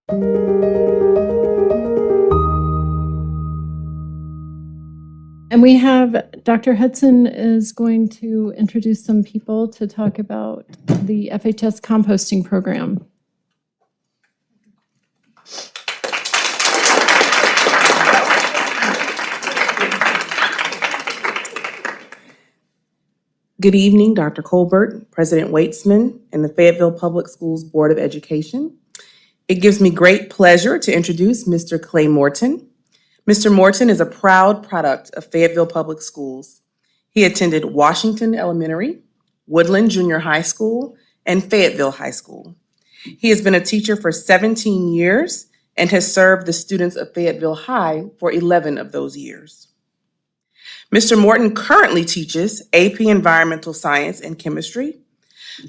And we have Dr. Hudson is going to introduce some people to talk about the FHS composting program. Good evening, Dr. Colbert, President Weitzman, and the Fayetteville Public Schools Board of Education. It gives me great pleasure to introduce Mr. Clay Morton. Mr. Morton is a proud product of Fayetteville Public Schools. He attended Washington Elementary, Woodland Junior High School, and Fayetteville High School. He has been a teacher for 17 years and has served the students of Fayetteville High for 11 of those years. Mr. Morton currently teaches AP Environmental Science and Chemistry,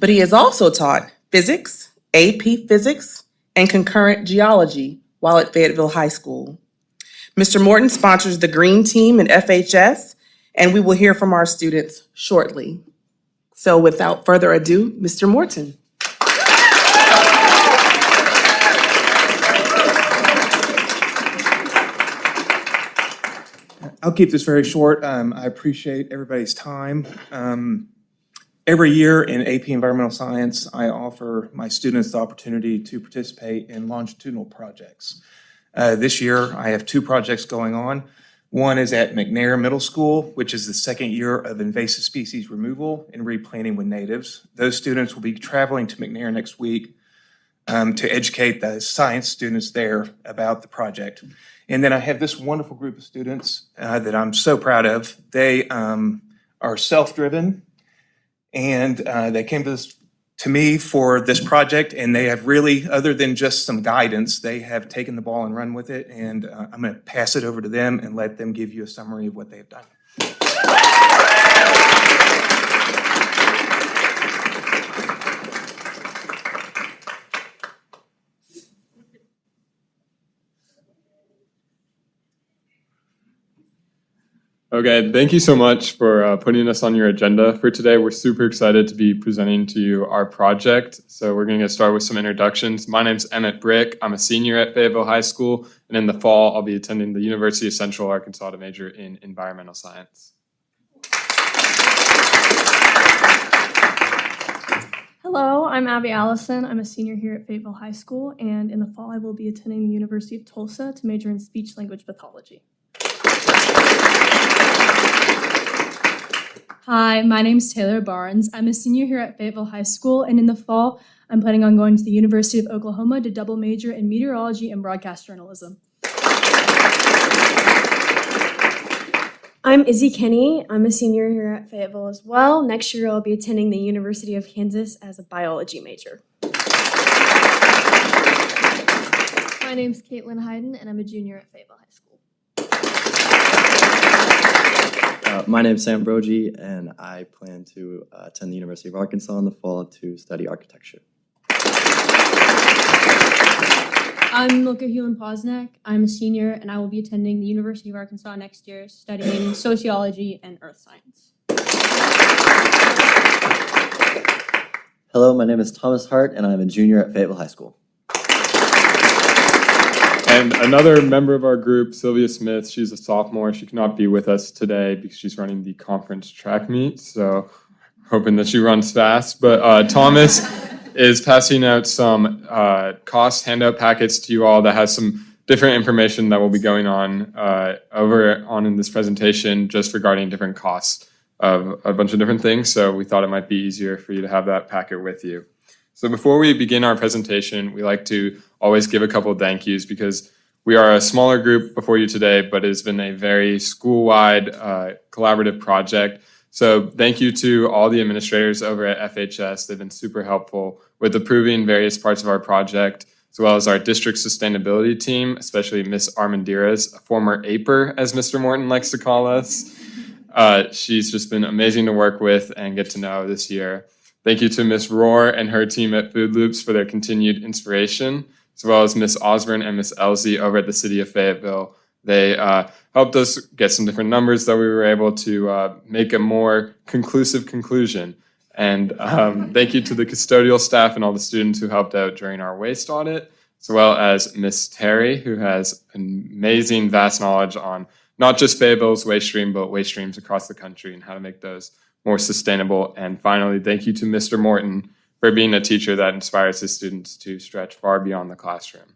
but he has also taught physics, AP Physics, and concurrent geology while at Fayetteville High School. Mr. Morton sponsors the Green Team in FHS, and we will hear from our students shortly. So without further ado, Mr. Morton. I'll keep this very short. I appreciate everybody's time. Every year in AP Environmental Science, I offer my students the opportunity to participate in longitudinal projects. This year, I have two projects going on. One is at McNair Middle School, which is the second year of invasive species removal and replanting with natives. Those students will be traveling to McNair next week to educate the science students there about the project. And then I have this wonderful group of students that I'm so proud of. They are self-driven, and they came to me for this project, and they have really, other than just some guidance, they have taken the ball and run with it, and I'm going to pass it over to them and let them give you a summary of what they've done. Okay, thank you so much for putting us on your agenda for today. We're super excited to be presenting to you our project. So we're going to get started with some introductions. My name's Emmett Brick. I'm a senior at Fayetteville High School, and in the fall, I'll be attending the University of Central Arkansas to major in environmental science. Hello, I'm Abby Allison. I'm a senior here at Fayetteville High School, and in the fall, I will be attending the University of Tulsa to major in speech-language pathology. Hi, my name is Taylor Barnes. I'm a senior here at Fayetteville High School, and in the fall, I'm planning on going to the University of Oklahoma to double major in meteorology and broadcast journalism. I'm Izzy Kenny. I'm a senior here at Fayetteville as well. Next year, I'll be attending the University of Kansas as a biology major. My name's Caitlin Hayden, and I'm a junior at Fayetteville High School. My name is Sam Brogy, and I plan to attend the University of Arkansas in the fall to study architecture. I'm Milka Hewlin-Posnack. I'm a senior, and I will be attending the University of Arkansas next year, studying sociology and earth science. Hello, my name is Thomas Hart, and I'm a junior at Fayetteville High School. And another member of our group, Sylvia Smith, she's a sophomore. She cannot be with us today because she's running the conference track meet, so hoping that she runs fast. But Thomas is passing out some cost handout packets to you all that has some different information that will be going on in this presentation just regarding different costs of a bunch of different things. So we thought it might be easier for you to have that packet with you. So before we begin our presentation, we like to always give a couple of thank yous because we are a smaller group before you today, but it has been a very school-wide collaborative project. So thank you to all the administrators over at FHS. They've been super helpful with approving various parts of our project, as well as our district sustainability team, especially Miss Armandiras, a former APER, as Mr. Morton likes to call us. She's just been amazing to work with and get to know this year. Thank you to Miss Rohr and her team at Food Loops for their continued inspiration, as well as Miss Osborne and Miss Elsie over at the City of Fayetteville. They helped us get some different numbers that we were able to make a more conclusive conclusion. And thank you to the custodial staff and all the students who helped out during our waste audit, as well as Miss Terry, who has amazing, vast knowledge on not just Fayetteville's waste stream, but waste streams across the country and how to make those more sustainable. And finally, thank you to Mr. Morton for being a teacher that inspires his students to stretch far beyond the classroom.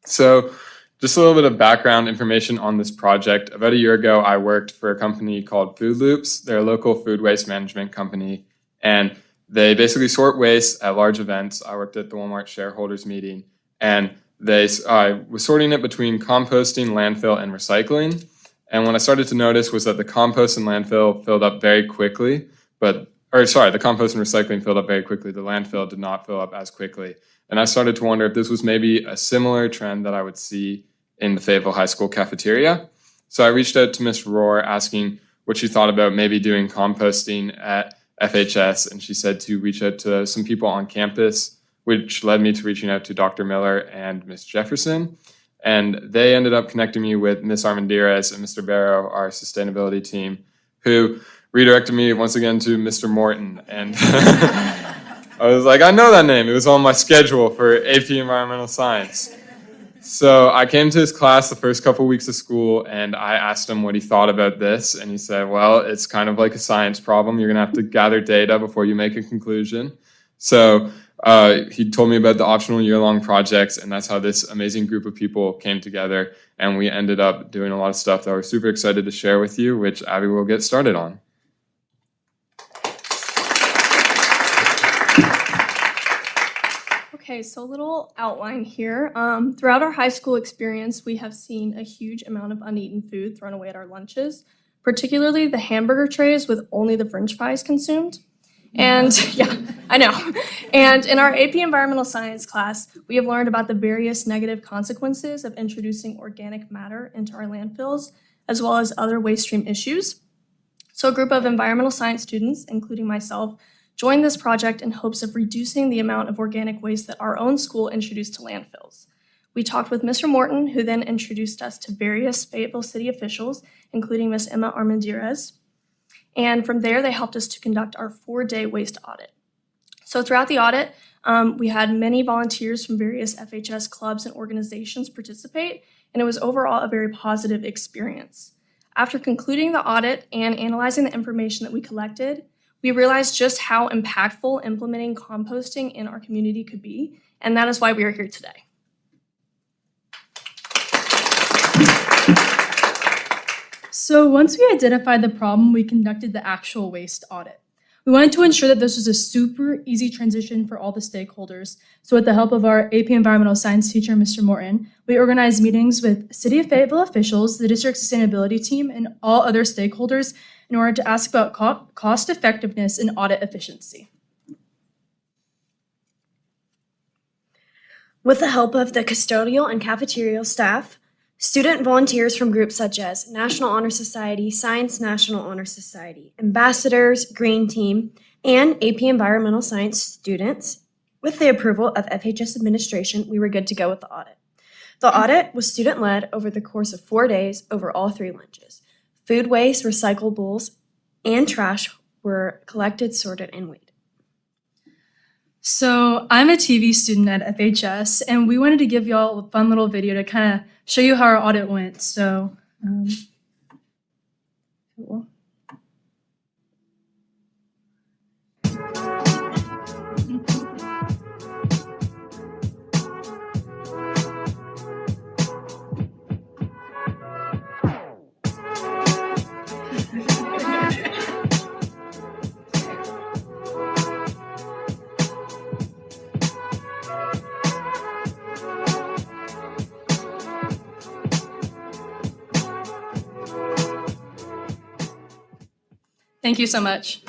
So just a little bit of background information on this project. About a year ago, I worked for a company called Food Loops. They're a local food waste management company, and they basically sort waste at large events. I worked at the Walmart shareholders meeting, and I was sorting it between composting, landfill, and recycling. And what I started to notice was that the compost and landfill filled up very quickly, the compost and recycling filled up very quickly. The landfill did not fill up as quickly. And I started to wonder if this was maybe a similar trend that I would see in the Fayetteville High School cafeteria. So I reached out to Ms. Rohr asking what she thought about maybe doing composting at FHS, and she said to reach out to some people on campus, which led me to reaching out to Dr. Miller and Ms. Jefferson. And they ended up connecting me with Ms. Armendariz and Mr. Barrow, our sustainability team, who redirected me once again to Mr. Morton. And I was like, I know that name. It was on my schedule for AP Environmental Science. So I came to his class the first couple weeks of school, and I asked him what he thought about this. And he said, well, it's kind of like a science problem. You're going to have to gather data before you make a conclusion. So he told me about the optional year-long projects, and that's how this amazing group of people came together. And we ended up doing a lot of stuff that we're super excited to share with you, which Abby will get started on. Okay, so a little outline here. Throughout our high school experience, we have seen a huge amount of uneaten food thrown away at our lunches, particularly the hamburger trays with only the french fries consumed. And yeah, I know. And in our AP Environmental Science class, we have learned about the various negative consequences of introducing organic matter into our landfills, as well as other waste stream issues. So a group of environmental science students, including myself, joined this project in hopes of reducing the amount of organic waste that our own school introduced to landfills. We talked with Mr. Morton, who then introduced us to various Fayetteville city officials, including Ms. Emma Armendariz. And from there, they helped us to conduct our 4-day waste audit. So throughout the audit, we had many volunteers from various FHS clubs and organizations participate, and it was overall a very positive experience. After concluding the audit and analyzing the information that we collected, we realized just how impactful implementing composting in our community could be, and that is why we are here today. So once we identified the problem, we conducted the actual waste audit. We wanted to ensure that this was a super easy transition for all the stakeholders. So with the help of our AP Environmental Science teacher, Mr. Morton, we organized meetings with City of Fayetteville officials, the district sustainability team, and all other stakeholders in order to ask about cost effectiveness and audit efficiency. With the help of the custodial and cafeteria staff, student volunteers from groups such as National Honor Society, Science National Honor Society, Ambassadors, Green Team, and AP Environmental Science students, with the approval of FHS administration, we were good to go with the audit. The audit was student-led over the course of 4 days over all 3 lunches. Food waste, recyclables, and trash were collected, sorted, and weighed. So I'm a TV student at FHS, and we wanted to give y'all a fun little video to kind of show you how our audit went. So, cool. Thank you so much.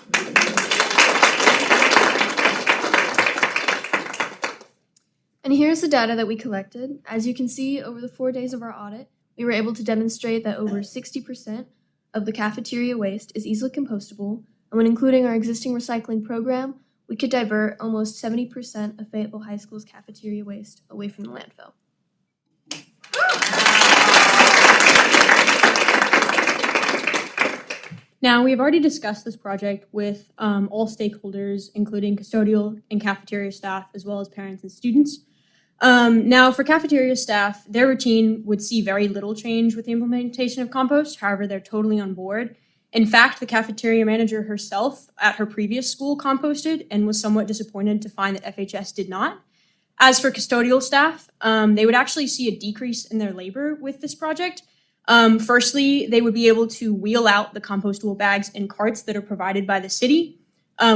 And here's the data that we collected. As you can see, over the 4 days of our audit, we were able to demonstrate that over 60% of the cafeteria waste is easily compostable, and when including our existing recycling program, we could divert almost 70% of Fayetteville High School's cafeteria waste away from the landfill. Now, we've already discussed this project with all stakeholders, including custodial and cafeteria staff, as well as parents and students. Now, for cafeteria staff, their routine would see very little change with the implementation of compost. However, they're totally on board. In fact, the cafeteria manager herself at her previous school composted and was somewhat disappointed to find that FHS did not. As for custodial staff, they would actually see a decrease in their labor with this project. Firstly, they would be able to wheel out the compostable bags in carts that are provided by the city,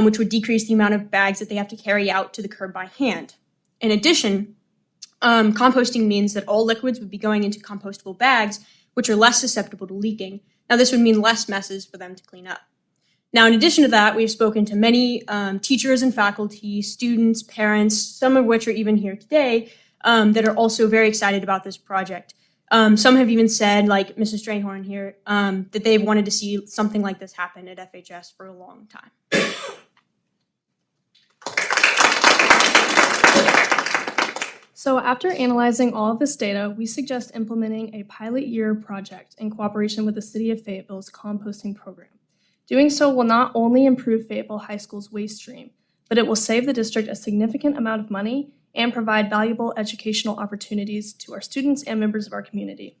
which would decrease the amount of bags that they have to carry out to the curb by hand. In addition, composting means that all liquids would be going into compostable bags, which are less susceptible to leaking. Now, this would mean less messes for them to clean up. Now, in addition to that, we've spoken to many teachers and faculty, students, parents, some of which are even here today, that are also very excited about this project. Some have even said, like Mrs. Strayhorn here, that they've wanted to see something like this happen at FHS for a long time. So after analyzing all of this data, we suggest implementing a pilot year project in cooperation with the City of Fayetteville's composting program. Doing so will not only improve Fayetteville High School's waste stream, but it will save the district a significant amount of money and provide valuable educational opportunities to our students and members of our community.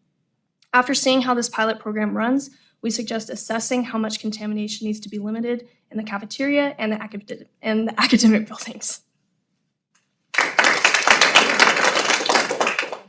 After seeing how this pilot program runs, we suggest assessing how much contamination needs to be limited in the cafeteria and the academic buildings.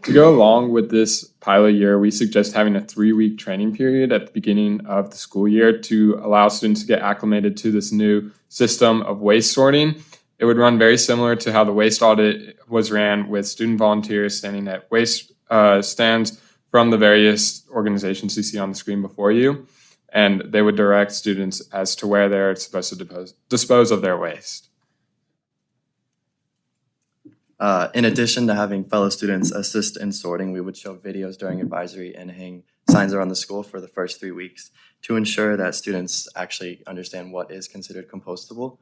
To go along with this pilot year, we suggest having a 3-week training period at the beginning of the school year to allow students to get acclimated to this new system of waste sorting. It would run very similar to how the waste audit was ran, with student volunteers standing at waste stands from the various organizations you see on the screen before you, and they would direct students as to where they're supposed to dispose of their waste. In addition to having fellow students assist in sorting, we would show videos during advisory and hang signs around the school for the first 3 weeks to ensure that students actually understand what is considered compostable.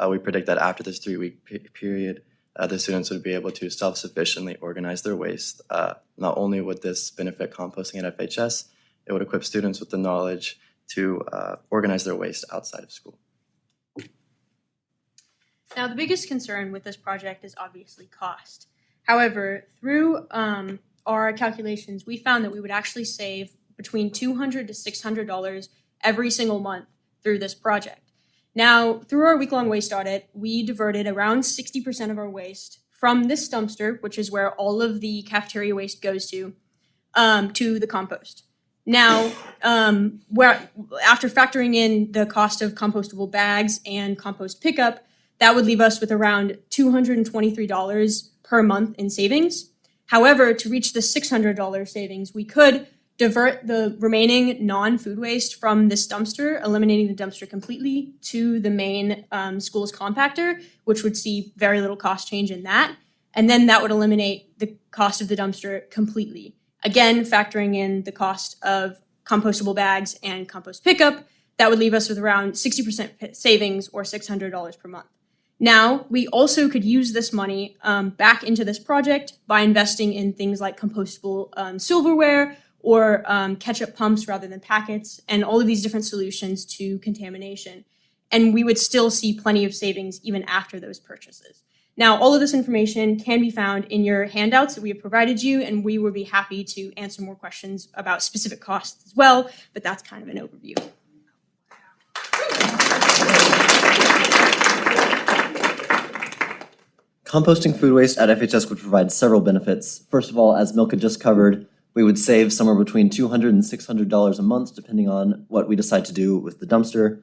We predict that after this 3-week period, the students would be able to self-sufficiently organize their waste. Not only would this benefit composting at FHS, it would equip students with the knowledge to organize their waste outside of school. Now, the biggest concern with this project is obviously cost. However, through our calculations, we found that we would actually save between $200 to $600 every single month through this project. Now, through our week-long waste audit, we diverted around 60% of our waste from this dumpster, which is where all of the cafeteria waste goes to the compost. Now, after factoring in the cost of compostable bags and compost pickup, that would leave us with around $223 per month in savings. However, to reach the $600 savings, we could divert the remaining non-food waste from this dumpster, eliminating the dumpster completely, to the main school's compactor, which would see very little cost change in that. And then that would eliminate the cost of the dumpster completely. Again, factoring in the cost of compostable bags and compost pickup, that would leave us with around 60% savings, or $600 per month. Now, we also could use this money back into this project by investing in things like compostable silverware or ketchup pumps rather than packets, and all of these different solutions to contamination. And we would still see plenty of savings even after those purchases. Now, all of this information can be found in your handouts that we have provided you, and we would be happy to answer more questions about specific costs as well, but that's kind of an overview. Composting food waste at FHS would provide several benefits. First of all, as Milka just covered, we would save somewhere between $200 and $600 a month, depending on what we decide to do with the dumpster.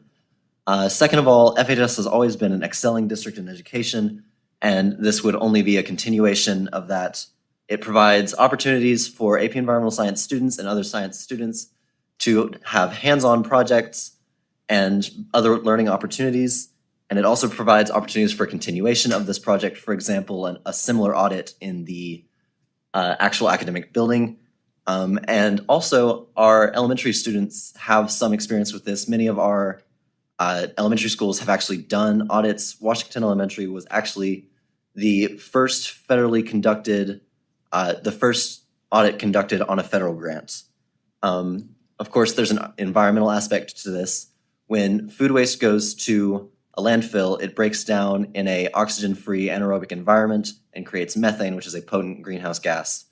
Second of all, FHS has always been an excelling district in education, and this would only be a continuation of that. It provides opportunities for AP Environmental Science students and other science students to have hands-on projects and other learning opportunities. And it also provides opportunities for continuation of this project, for example, a similar audit in the actual academic building. And also, our elementary students have some experience with this. Many of our elementary schools have actually done audits. Washington Elementary was actually the first federally conducted, the first audit conducted on a federal grant. Of course, there's an environmental aspect to this. When food waste goes to a landfill, it breaks down in a oxygen-free anaerobic environment and creates methane, which is a potent greenhouse gas.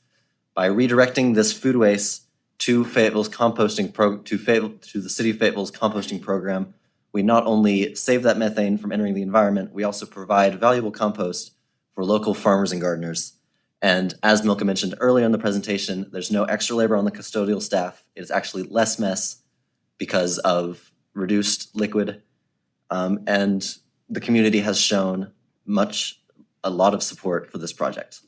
By redirecting this food waste to Fayetteville's to the city of Fayetteville's composting program, we not only save that methane from entering the environment, we also provide valuable compost for local farmers and gardeners. And as Milka mentioned earlier in the presentation, there's no extra labor on the custodial staff. It is actually less mess because of reduced liquid. And the community has shown a lot of support for this project.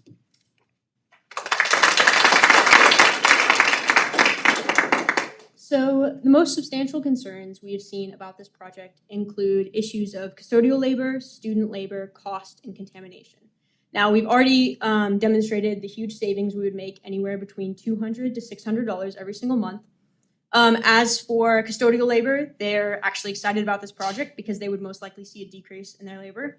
So the most substantial concerns we have seen about this project include issues of custodial labor, student labor, cost, and contamination. Now, we've already demonstrated the huge savings we would make, anywhere between $200 to $600 every single month. As for custodial labor, they're actually excited about this project because they would most likely see a decrease in their labor.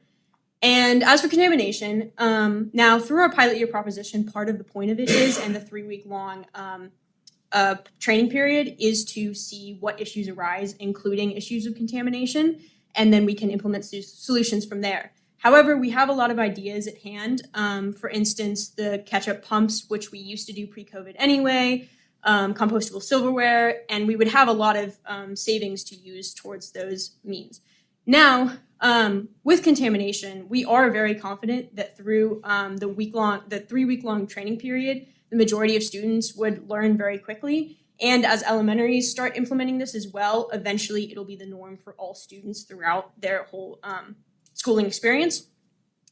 And as for contamination, now through our pilot year proposition, part of the point of it is, and the 3-week-long training period, is to see what issues arise, including issues of contamination, and then we can implement solutions from there. However, we have a lot of ideas at hand. For instance, the ketchup pumps, which we used to do pre-COVID anyway, compostable silverware, and we would have a lot of savings to use towards those means. Now, with contamination, we are very confident that through the 3-week-long training period, the majority of students would learn very quickly. And as elementaries start implementing this as well, eventually it'll be the norm for all students throughout their whole schooling experience.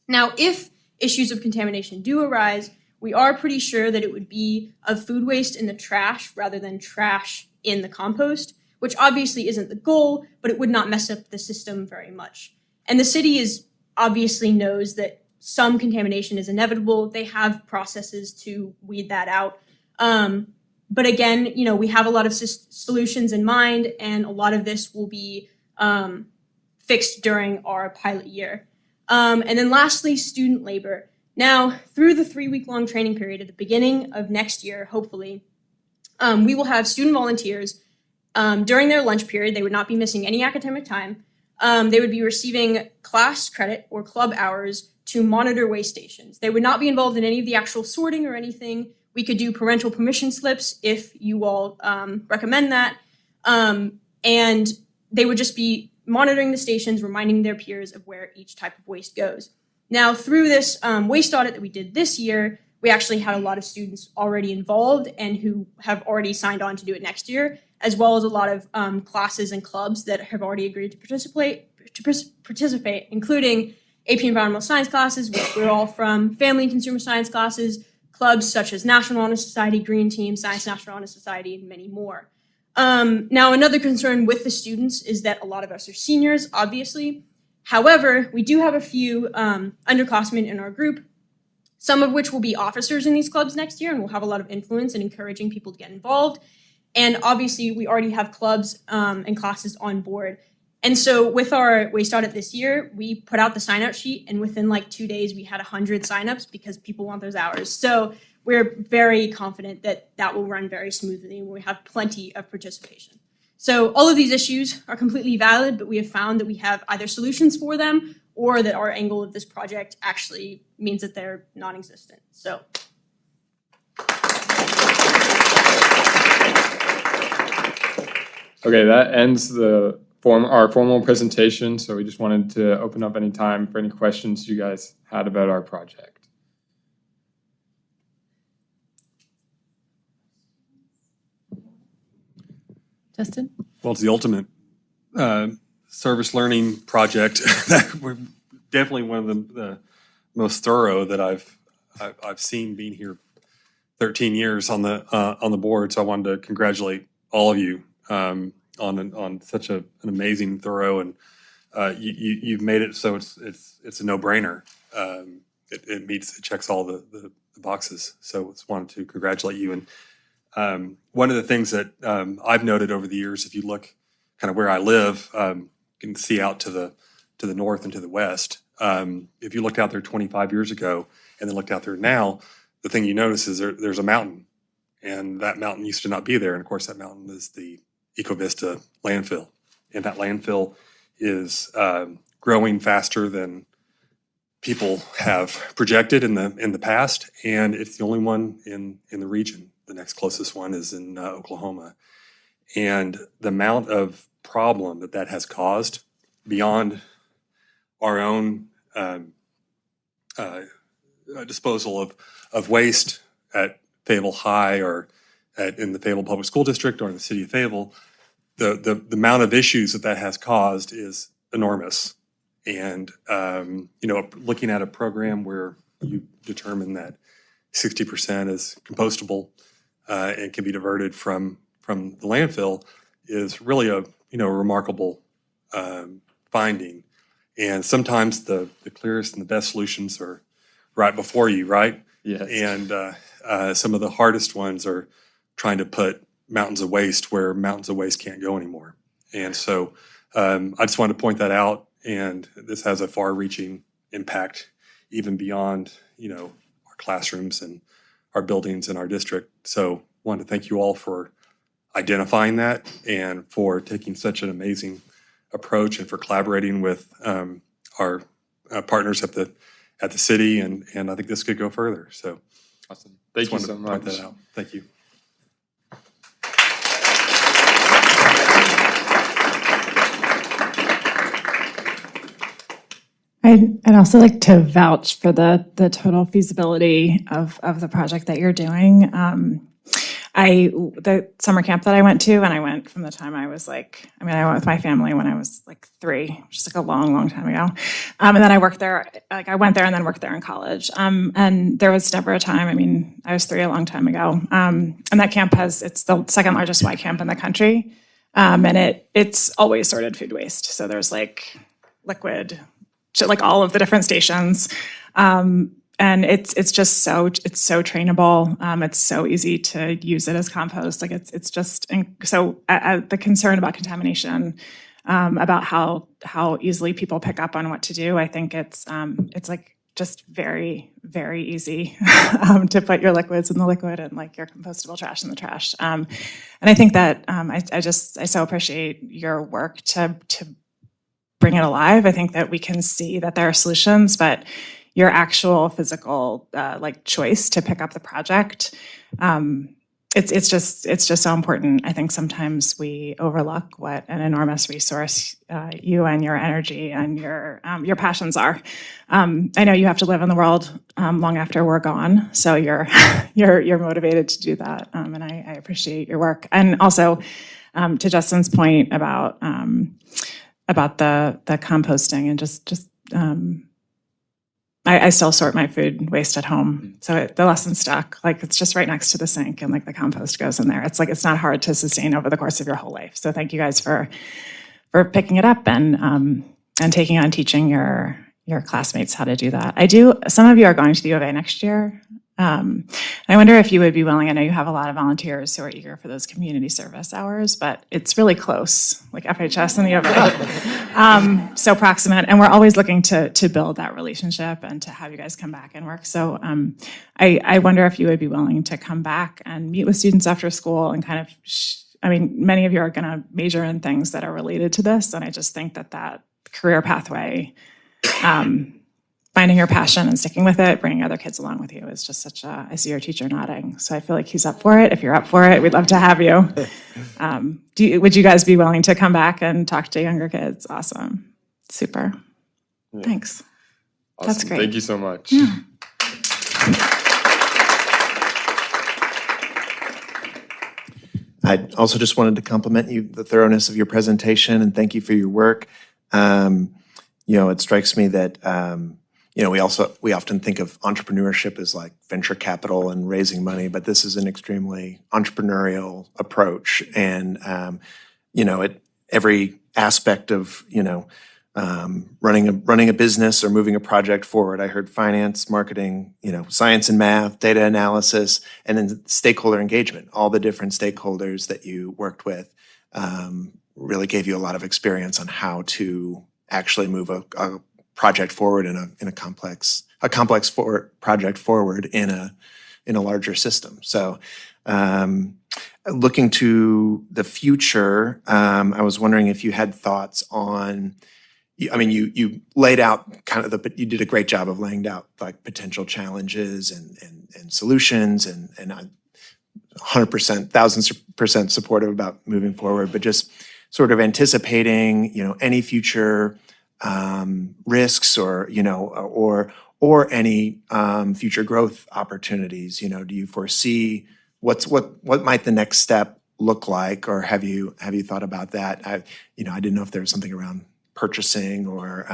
Now, if issues of contamination do arise, we are pretty sure that it would be of food waste in the trash rather than trash in the compost, which obviously isn't the goal, but it would not mess up the system very much. And the city obviously knows that some contamination is inevitable. They have processes to weed that out. But again, we have a lot of solutions in mind, and a lot of this will be fixed during our pilot year. And then lastly, student labor. Now, through the 3-week-long training period at the beginning of next year, hopefully, we will have student volunteers during their lunch period. They would not be missing any academic time. They would be receiving class credit or club hours to monitor waste stations. They would not be involved in any of the actual sorting or anything. We could do parental permission slips if you all recommend that. And they would just be monitoring the stations, reminding their peers of where each type of waste goes. Now, through this waste audit that we did this year, we actually had a lot of students already involved and who have already signed on to do it next year, as well as a lot of classes and clubs that have already agreed to participate, including AP Environmental Science classes, which we're all from, Family and Consumer Science classes, clubs such as National Honor Society, Green Team, Science National Honor Society, and many more. Now, another concern with the students is that a lot of us are seniors, obviously. However, we do have a few underclassmen in our group, some of which will be officers in these clubs next year and will have a lot of influence in encouraging people to get involved. And obviously, we already have clubs and classes on board. And so with our waste audit this year, we put out the sign-up sheet, and within like 2 days, we had 100 sign-ups because people want those hours. So we're very confident that that will run very smoothly and we have plenty of participation. So all of these issues are completely valid, but we have found that we have either solutions for them or that our angle of this project actually means that they're non-existent. So. Okay, that ends our formal presentation. So we just wanted to open up any time for any questions you guys had about our project. Justin? Well, it's the ultimate service learning project. We're definitely one of the most thorough that I've seen being here 13 years on the board. So I wanted to congratulate all of you on such an amazing, thorough, and you've made it so it's a no-brainer. It checks all the boxes. So I just wanted to congratulate you. And one of the things that I've noted over the years, if you look kind of where I live, you can see out to the north and to the west. If you looked out there 25 years ago and then looked out there now, the thing you notice is there's a mountain, and that mountain used to not be there. And of course, that mountain is the Ecovista landfill, and that landfill is growing faster than people have projected in the past, and it's the only one in the region. The next closest one is in Oklahoma. And the amount of problem that has caused beyond our own disposal of waste at Fayetteville High or in the Fayetteville Public School District or in the city of Fayetteville, the amount of issues that has caused is enormous. And, looking at a program where you determine that 60% is compostable and can be diverted from the landfill is really a remarkable finding. And sometimes the clearest and the best solutions are right before you, right? Yes. And some of the hardest ones are trying to put mountains of waste where mountains of waste can't go anymore. And so I just wanted to point that out. And this has a far-reaching impact even beyond, our classrooms and our buildings in our district. So wanted to thank you all for identifying that and for taking such an amazing approach and for collaborating with our partners at the city. And I think this could go further. So Awesome. Thank you so much. That out. Thank you. I'd also like to vouch for the total feasibility of the project that you're doing. The summer camp that I went to, and I went from the time I was I went with my family when I was 3, which is a long, long time ago. And then I worked there, I went there and then worked there in college. And there was never a time, I was 3 a long time ago. And that camp it's the second largest Y camp in the country. And it's always sorted food waste. So there's liquid, all of the different stations. And it's just so trainable. It's so easy to use it as compost. It's just, so the concern about contamination, about how easily people pick up on what to do, I think it's just very, very easy to put your liquids in the liquid and your compostable trash in the trash. And I think that I so appreciate your work to bring it alive. I think that we can see that there are solutions, but your actual physical choice to pick up the project, it's just so important. I think sometimes we overlook what an enormous resource you and your energy and your passions are. I know you have to live in the world long after we're gone, so you're motivated to do that, and I appreciate your work. And also, to Justin's point about the composting and just I still sort my food waste at home. So the lesson stuck. It's just right next to the sink and the compost goes in there. It's not hard to sustain over the course of your whole life. So thank you guys for picking it up and taking on teaching your classmates how to do that. Some of you are going to the U of A next year. I wonder if you would be willing, I know you have a lot of volunteers who are eager for those community service hours, but it's really close, FHS and the U of A. So proximate, and we're always looking to build that relationship and to have you guys come back and work. So I wonder if you would be willing to come back and meet with students after school and kind of, many of you are gonna major in things that are related to this, and I just think that career pathway, finding your passion and sticking with it, bringing other kids along with you is just I see your teacher nodding. So I feel like he's up for it. If you're up for it, we'd love to have you. Would you guys be willing to come back and talk to younger kids? Awesome. Super. Yeah. Thanks. Awesome. That's great. Thank you so much. Yeah. I also just wanted to compliment you, the thoroughness of your presentation, and thank you for your work. It strikes me that we often think of entrepreneurship as venture capital and raising money, but this is an extremely entrepreneurial approach. And, every aspect of, running a business or moving a project forward. I heard finance, marketing, science and math, data analysis, and then stakeholder engagement. All the different stakeholders that you worked with really gave you a lot of experience on how to actually move a project forward in a complex project forward in a larger system. So looking to the future, I was wondering if you had thoughts on, you laid out kind of you did a great job of laying out like potential challenges and solutions and I'm 100%, 1000% supportive about moving forward, but just sort of anticipating, any future risks or, or any future growth opportunities. Do you foresee what might the next step look like, or have you thought about that? I didn't know if there was something around purchasing or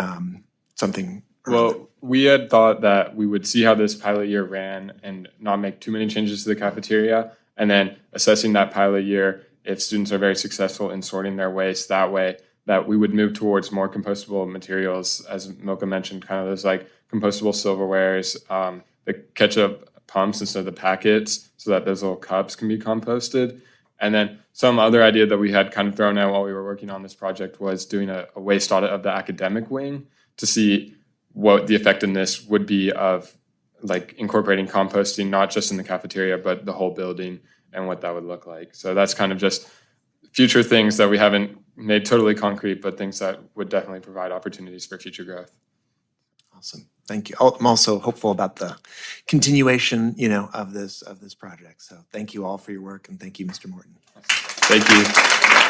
something. Well, we had thought that we would see how this pilot year ran and not make too many changes to the cafeteria, and then assessing that pilot year, if students are very successful in sorting their waste that way, that we would move towards more compostable materials, as Milka mentioned, kind of those like compostable silverwares, the ketchup pumps instead of the packets, so that those little cups can be composted. And then some other idea that we had kind of thrown out while we were working on this project was doing a waste audit of the academic wing to see what the effectiveness would be of like incorporating composting, not just in the cafeteria, but the whole building and what that would look like. So that's kind of just future things that we haven't made totally concrete, but things that would definitely provide opportunities for future growth. Awesome. Thank you. I'm also hopeful about the continuation, of this project. So thank you all for your work, and thank you, Mr. Morton. Thank you.